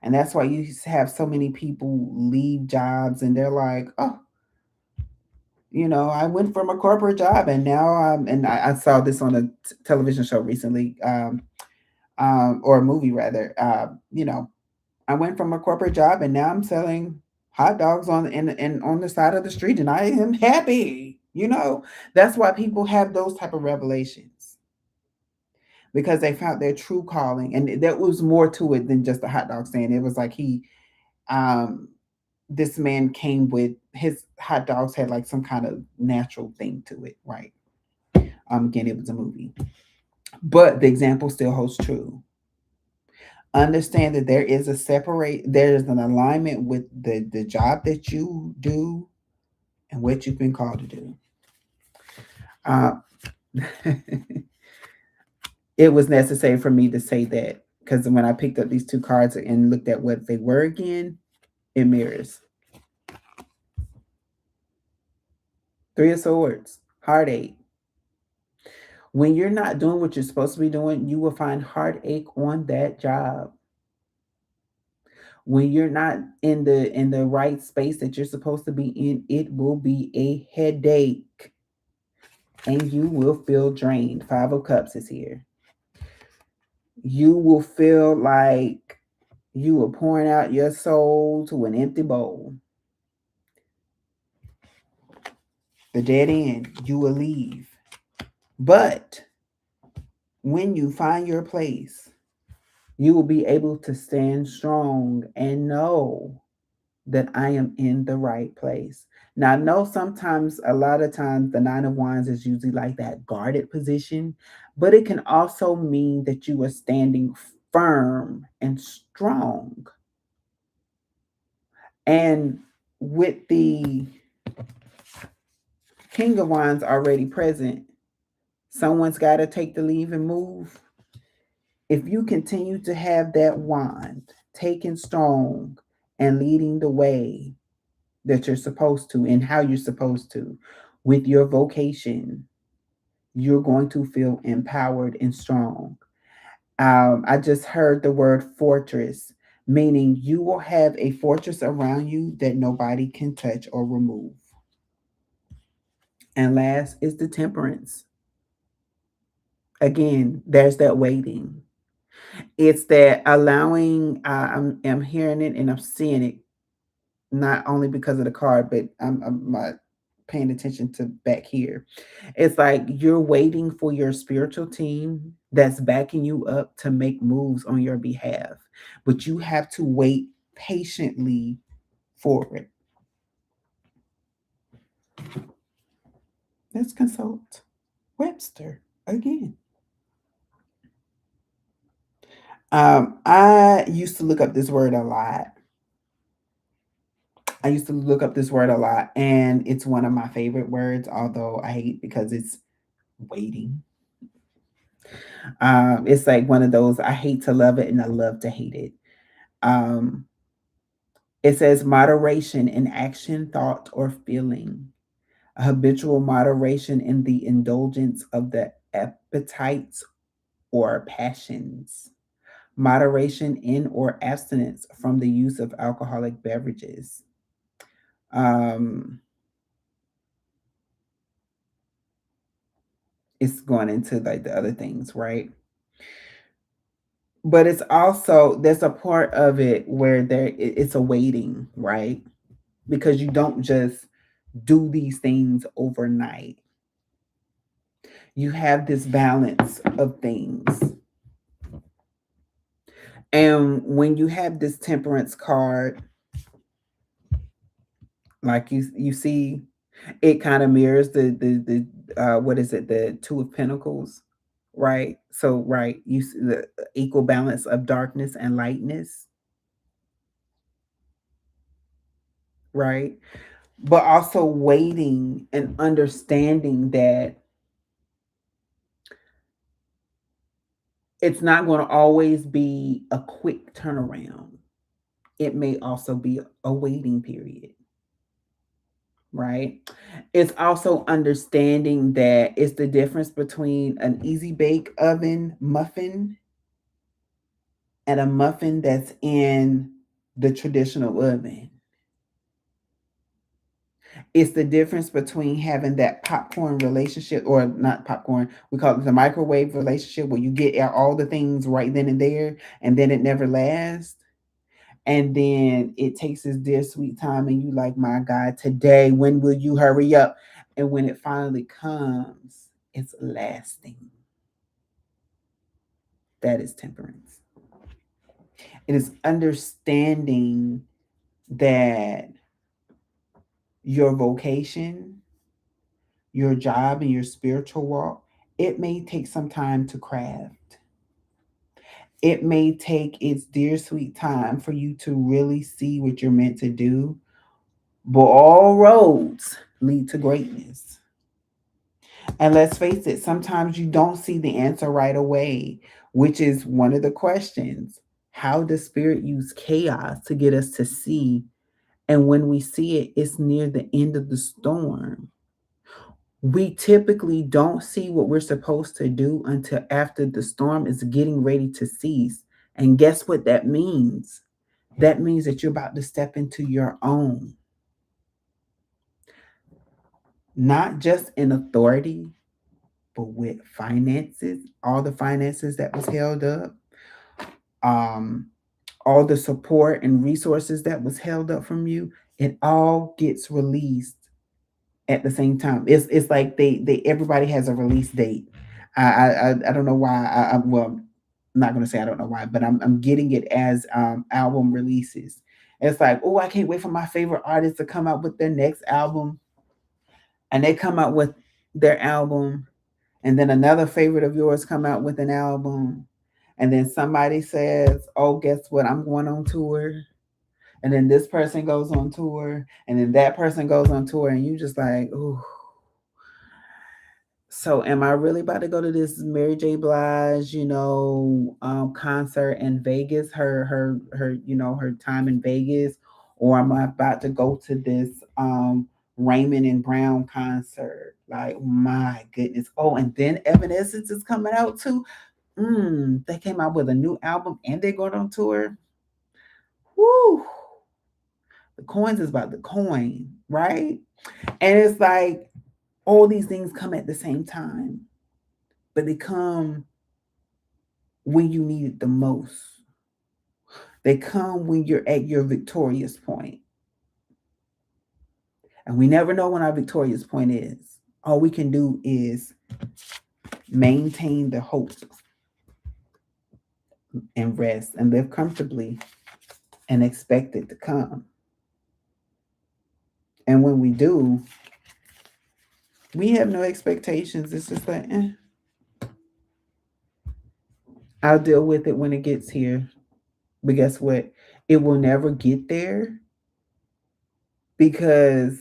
Speaker 1: And that's why you have so many people leave jobs and they're like, oh, I went from a corporate job and now and I saw this on a television show recently, or a movie rather. I went from a corporate job and now I'm selling hot dogs on the side of the street and I am happy. That's why people have those type of revelations because they found their true calling, and there was more to it than just a hot dog stand. It was like um, this man came with his hot dogs had like some kind of natural thing to it, right? Again, it was a movie, but the example still holds true. Understand that there's an alignment with the job that you do and what you've been called to do. Uh, it was necessary for me to say that because when I picked up these two cards and looked at what they were again, it mirrors. Three of Swords, heartache. When you're not doing what you're supposed to be doing, you will find heartache on that job. When you're not in the right space that you're supposed to be in, it will be a headache and you will feel drained. Five of Cups is here. You will feel like you are pouring out your soul to an empty bowl. The dead end, you will leave. But when you find your place, you will be able to stand strong and know that I am in the right place. Now, I know sometimes, a lot of times, the Nine of Wands is usually like that guarded position, but it can also mean that you are standing firm and strong. And with the King of Wands already present, someone's got to take the leave and move. If you continue to have that wand taken strong and leading the way that you're supposed to and how you're supposed to with your vocation, you're going to feel empowered and strong. I just heard the word fortress, meaning you will have a fortress around you that nobody can touch or remove. And last is the temperance. Again, there's that waiting. It's that allowing. I'm hearing it and I'm seeing it, not only because of the card, but I'm paying attention to back here. It's like you're waiting for your spiritual team that's backing you up to make moves on your behalf, but you have to wait patiently for it. Let's consult Webster again. I used to look up this word a lot. And it's one of my favorite words, although I hate because it's waiting. It's like one of those, I hate to love it and I love to hate it. Um, it says moderation in action, thought, or feeling, a habitual moderation in the indulgence of the appetites or passions, moderation in or abstinence from the use of alcoholic beverages. Um, it's going into like the other things, right? But it's also, there's a part of it where it's a waiting, right? Because you don't just do these things overnight. You have this balance of things. And when you have this temperance card, like you see, it kind of mirrors the what is it, the Two of Pentacles, right? So right, you see the equal balance of darkness and lightness, right? But also waiting and understanding that it's not going to always be a quick turnaround. It may also be a waiting period, right? It's also understanding that it's the difference between an easy bake oven muffin and a muffin that's in the traditional oven. It's the difference between having that popcorn relationship, or not popcorn, we call it the microwave relationship, where you get all the things right then and there, and then it never lasts. And then it takes this dear sweet time, and you like, my God, today, when will you hurry up? And when it finally comes, it's lasting. That is temperance. It is understanding that your vocation, your job, and your spiritual walk, it may take some time to craft. It may take its dear sweet time for you to really see what you're meant to do, but all roads lead to greatness. And let's face it, sometimes you don't see the answer right away, which is one of the questions. How does spirit use chaos to get us to see? And when we see it, it's near the end of the storm. We typically don't see what we're supposed to do until after the storm is getting ready to cease. And guess what that means? That means that you're about to step into your own, not just in authority, but with finances, all the finances that was held up, um, all the support and resources that was held up from you, it all gets released at the same time. It's like they everybody has a release date. I don't know why. Well, I'm not gonna say I don't know why, but I'm getting it as album releases. It's like, oh, I can't wait for my favorite artist to come out with their next album, and they come out with their album, and then another favorite of yours come out with an album, and then somebody says, oh, guess what, I'm going on tour, and then this person goes on tour, and then that person goes on tour, and you just like, oh, so am I really about to go to this Mary J. Blige, concert in Vegas, her, her time in Vegas, or am I about to go to this Raymond and Brown concert? Like, my goodness. Oh, and then Evanescence is coming out too. They came out with a new album and they're going on tour. Woo! The coins is about the coin, right? And it's like all these things come at the same time, but they come when you need it the most. They come when you're at your victorious point. And we never know when our victorious point is. All we can do is maintain the hope and rest and live comfortably and expect it to come. And when we do, we have no expectations. It's just like, I'll deal with it when it gets here. But guess what? It will never get there because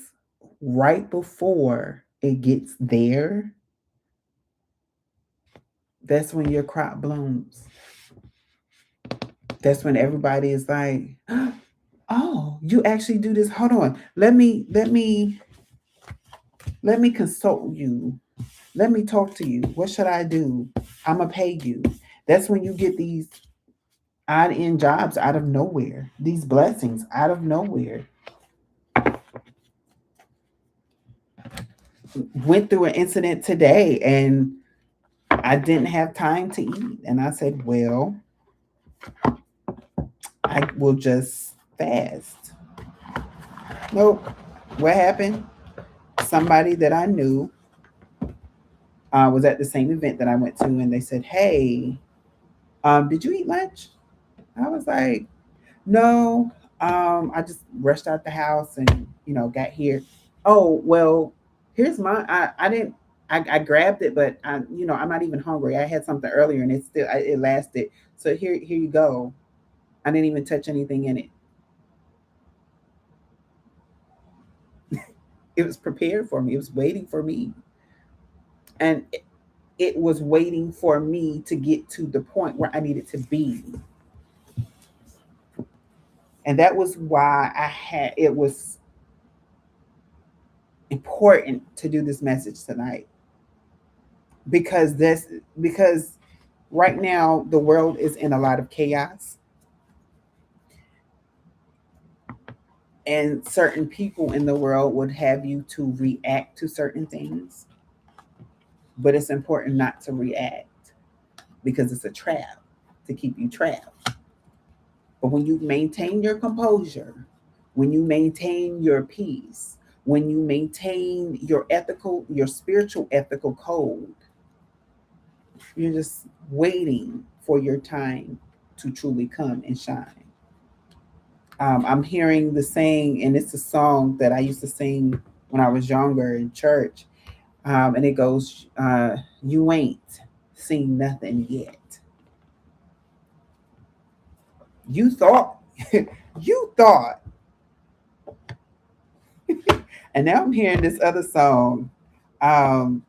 Speaker 1: right before it gets there, that's when your crop blooms. That's when everybody is like, oh, you actually do this. Hold on. Let me consult you. Let me talk to you. What should I do? I'm gonna pay you. That's when you get these odd end jobs out of nowhere, these blessings out of nowhere. Went through an incident today and I didn't have time to eat. And I said, well, I will just fast. Nope. What happened? Somebody that I knew was at the same event that I went to, and they said, hey, did you eat lunch? I was like, no, I just rushed out the house and, got here. Oh, well, here's my, I didn't, I grabbed it, but I'm not even hungry. I had something earlier and it lasted. So here you go. I didn't even touch anything in it. It was prepared for me. It was waiting for me. And it was waiting for me to get to the point where I needed to be. And that was why it was important to do this message tonight. Because right now the world is in a lot of chaos. And certain people in the world would have you to react to certain things, but it's important not to react because it's a trap to keep you trapped. But when you maintain your composure, when you maintain your peace, when you maintain your spiritual ethical code, you're just waiting for your time to truly come and shine. I'm hearing the saying, and it's a song that I used to sing when I was younger in church. And it goes, You ain't seen nothing yet. You thought, you thought. And now I'm hearing this other song. Um,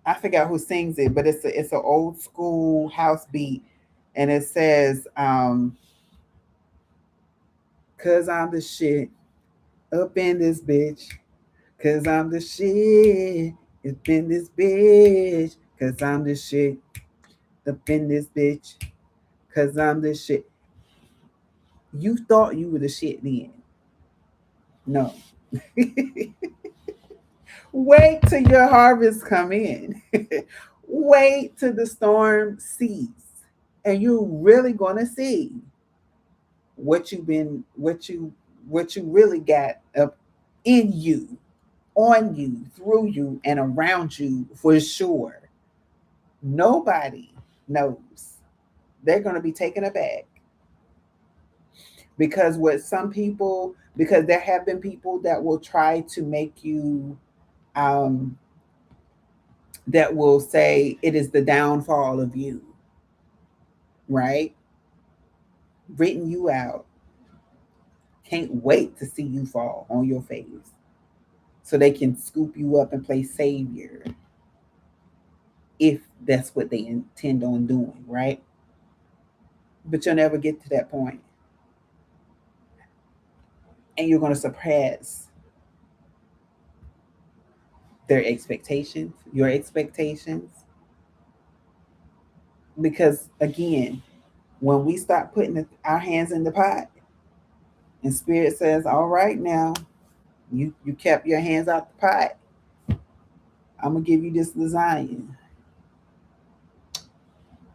Speaker 1: I forgot who sings it, but it's an old school house beat, and it says, "Cause I'm the shit up in this bitch. Cause I'm the shit up in this bitch. Cause I'm the shit up in this bitch. Cause I'm the shit." You thought you were the shit then. No. Wait till your harvest come in. Wait till the storm cease. And you're really gonna see what you really got up in you, on you, through you, and around you for sure. Nobody knows. They're gonna be taken aback because because there have been people that will try to make you um that will say it is the downfall of you, right? Written you out, can't wait to see you fall on your face so they can scoop you up and play savior if that's what they intend on doing, right? But you'll never get to that point, and you're going to surpass their expectations, your expectations, because again, when we start putting our hands in the pot and spirit says, all right, now you kept your hands out the pot, I'm gonna give you this lasagna,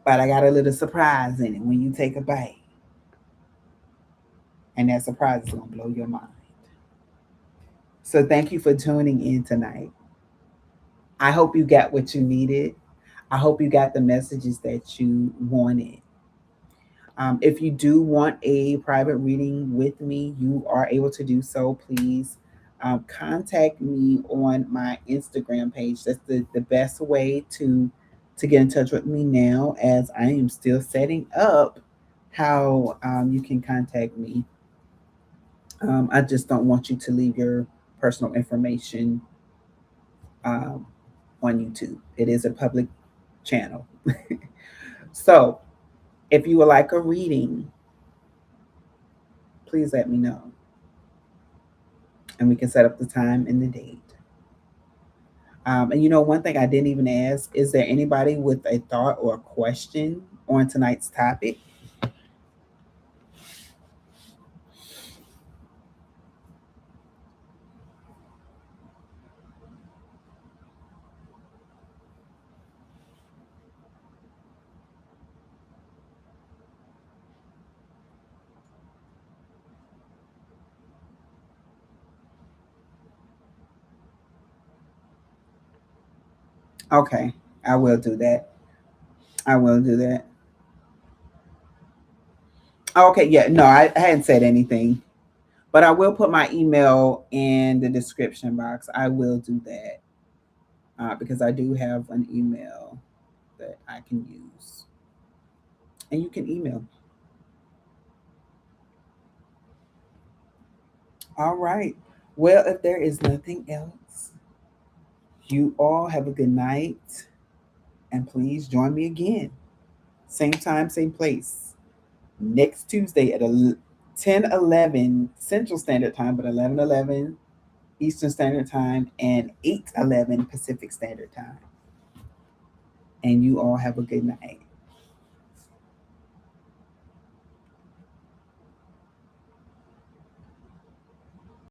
Speaker 1: but I got a little surprise in it when you take a bite, and that surprise is gonna blow your mind. So thank you for tuning in tonight. I hope you got what you needed. I hope you got the messages that you wanted. If you do want a private reading with me, you are able to do so. Please contact me on my Instagram page. That's the best way to get in touch with me now, as I am still setting up how you can contact me. I just don't want you to leave your personal information um, on YouTube. It is a public channel. So if you would like a reading, please let me know, and we can set up the time and the date. And one thing I didn't even ask, is there anybody with a thought or a question on tonight's topic? Okay, I will do that. I will do that. Okay, yeah, no, I hadn't said anything, but I will put my email in the description box. I will do that because I do have an email that I can use, and you can email. All right. Well, if there is nothing else, you all have a good night, and please join me again. Same time, same place. Next Tuesday at 10:11 Central Standard Time, but 11:11 Eastern Standard Time, and 8:11 Pacific Standard Time. And you all have a good night.